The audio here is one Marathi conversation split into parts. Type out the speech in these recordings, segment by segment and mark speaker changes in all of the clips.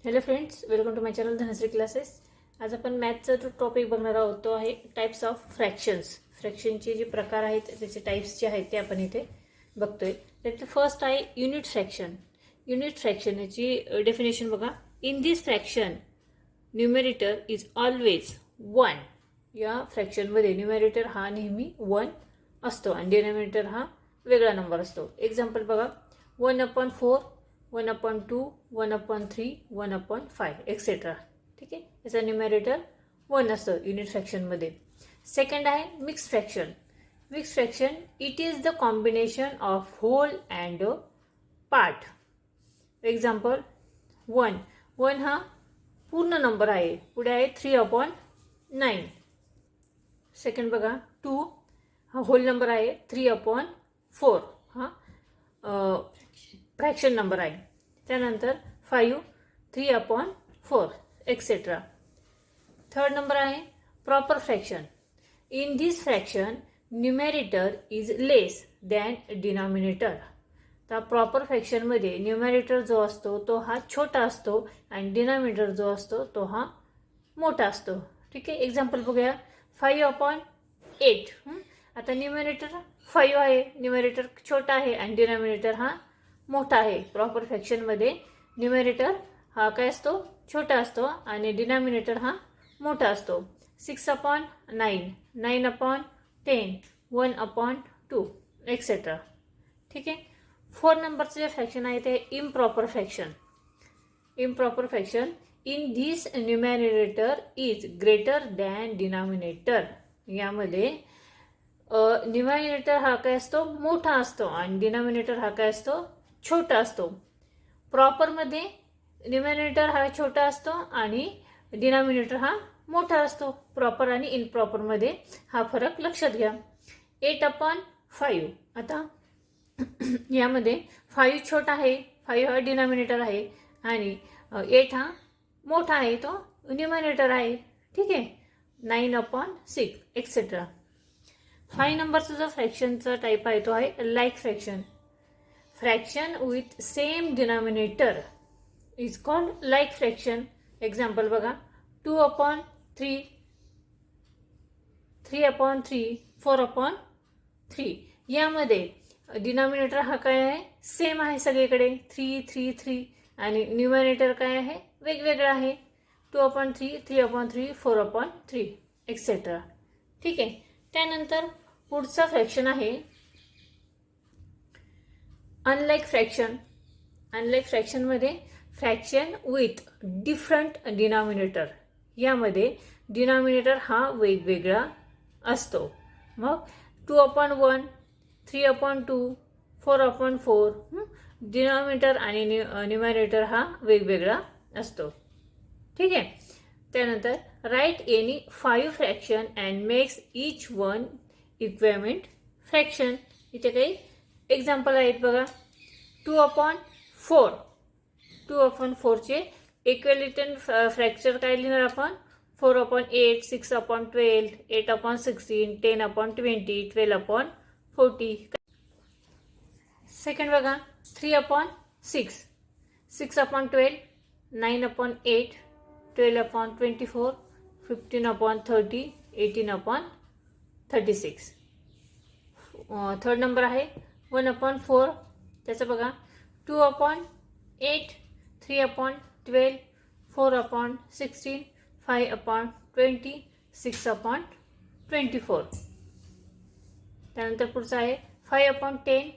Speaker 1: Hello friends, welcome to my channel Dhanashree classes. आज आपण मॅथचा जो टॉपिक बघणार आहोत तो आहे टाइप्स ऑफ फ्रॅक्शन्स. फ्रॅक्शनचे जे प्रकार आहेत त्याचे टाइप्स जे आहेत ते आपण इथे बघतोय. त्यात फर्स्ट आहे युनिट फ्रॅक्शन. युनिट फ्रॅक्शन याची डेफिनेशन बघा. In this fraction numerator is always 1. या फ्रॅक्शनमध्ये न्यूमेरेटर हा नेहमी 1 असतो आणि डिनॉमिनेटर हा वेगळा नंबर असतो. एक्झाम्पल बघा, 1/4, 1/2, 1/3, 1/5 एक्सेट्रा. ठीक आहे, याचा न्यूमेरेटर 1 असतं युनिट फ्रॅक्शनमध्ये. सेकंड आहे mix fraction. Mix fraction it is the combination of whole and part. Example 1 हा पूर्ण नंबर आहे, पुढे आहे 3/9. सेकंड बघा, 2 हा होल नंबर आहे, 3/4 हा फ्रॅक्शन नंबर आहे. त्यानंतर 5 3/4 एक्सेट्रा. थर्ड नंबर आहे proper fraction. In this fraction numerator is less than denominator. तर प्रॉपर फ्रॅक्शनमध्ये न्यूमेरेटर जो असतो तो हा छोटा असतो आणि डिनॉमिनेटर जो असतो तो हा मोठा असतो. ठीक आहे, एक्झाम्पल बघूया. 5/8. आता न्यूमेरेटर 5 आहे, न्यूमेरेटर छोटा आहे आणि डिनॉमिनेटर हा मोठा आहे. प्रॉपर फ्रॅक्शनमध्ये न्यूमेरेटर हा काय असतो, छोटा असतो आणि डिनॉमिनेटर हा मोठा असतो. 6/9, 9/10, 1/2 एक्सेट्रा. ठीक आहे. 4 नंबरचं जे फ्रॅक्शन आहे ते improper fraction. Improper fraction in this numerator is greater than denominator. यामध्ये न्यूमेरेटर हा काय असतो, मोठा असतो आणि डिनॉमिनेटर हा काय असतो, छोटा असतो. प्रॉपरमध्ये न्यूमेरेटर हा छोटा असतो आणि डिनॉमिनेटर हा मोठा असतो. प्रॉपर आणि इनप्रॉपरमध्ये हा फरक लक्षात घ्या. 8/5. आता यामध्ये 5 छोटा आहे, 5 हा डिनॉमिनेटर आहे आणि 8 हा मोठा आहे, तो न्यूमेरेटर आहे. ठीक आहे. 9/6 एक्सेट्रा. 5 नंबरचा जो फ्रॅक्शनचा टाईप आहे तो आहे like fraction. Fraction with same denominator is called like fraction. Example बघा, 2/3, 3/3, 4/3. यामध्ये डिनॉमिनेटर हा काय आहे, सेम आहे सगळीकडे, 3 3 3 आणि न्यूमरेटर काय आहे, वेगवेगळं आहे, 2/3, 3/3, 4/3 एक्सेट्रा. ठीक आहे. त्यानंतर पुढचा फ्रॅक्शन आहे अनलाईक फ्रॅक्शन. अनलाईक फ्रॅक्शनमध्ये फ्रॅक्शन विथ डिफरंट डिनॉमिनेटर. यामध्ये डिनॉमिनेटर हा वेगवेगळा असतो. मग 2/1, 3/2, 4/4 डिनॉमिनेटर आणि न्यूमरेटर हा वेगवेगळा असतो. ठीक आहे. त्यानंतर write any 5 fraction and makes each one equivalent fraction. इथे काही एक्झाम्पल आहेत बघा. 2/4. 2/4चे इक्विव्हॅलेंट फ्रॅक्चर काय लिहिणार आपण, 4/8, 6/12, 8/16, 10/20, 12/40. सेकंड बघा, 3/6, 6/12, 9/8, 12/24, 15/30, 18/36. थर्ड नंबर आहे 1/4. त्याचं बघा, 2/8, 3/12, 4/16, 5/20, 6/24. त्यानंतर पुढचं आहे 5/10,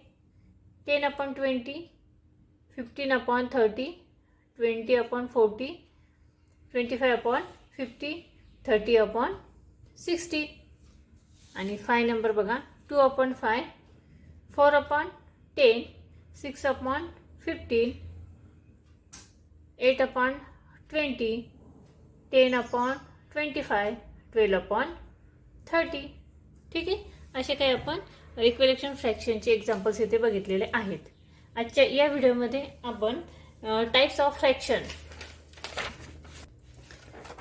Speaker 1: 10/20, 15/30, 20/40, 25/50, 30/60. आणि 5 नंबर बघा, 2/5, 4/10, 6/15, 8/20, 10/25, 12/30. ठीक आहे. असे काही आपण इक्विव्हॅलेंट फ्रॅक्शनचे एक्झाम्पल्स इथे बघितलेले आहेत. आजच्या या व्हिडिओमध्ये आपण टाइप्स ऑफ फ्रॅक्शन.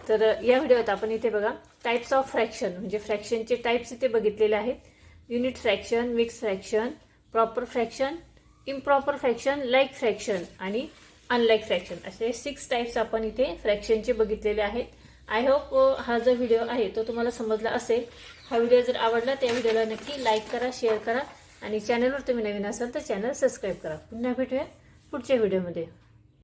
Speaker 1: तर या व्हिडिओत आपण इथे बघा टाइप्स ऑफ फ्रॅक्शन म्हणजे फ्रॅक्शनचे टाइप्स इथे बघितलेले आहेत. Unit fraction, mix fraction, proper fraction, improper fraction, like fraction आणि अनलाईक फ्रॅक्शन असे 6 टाईप्स आपण इथे फ्रॅक्शनचे बघितलेले आहेत. आय होप हा जो व्हिडिओ आहे तो तुम्हाला समजला असेल. हा व्हिडिओ जर आवडला त्या व्हिडिओला नक्की लाईक करा, शेअर करा आणि चॅनलवर तुम्ही नवीन असाल तर चॅनल सबस्क्राईब करा. पुन्हा भेटूया पुढच्या व्हिडिओमध्ये.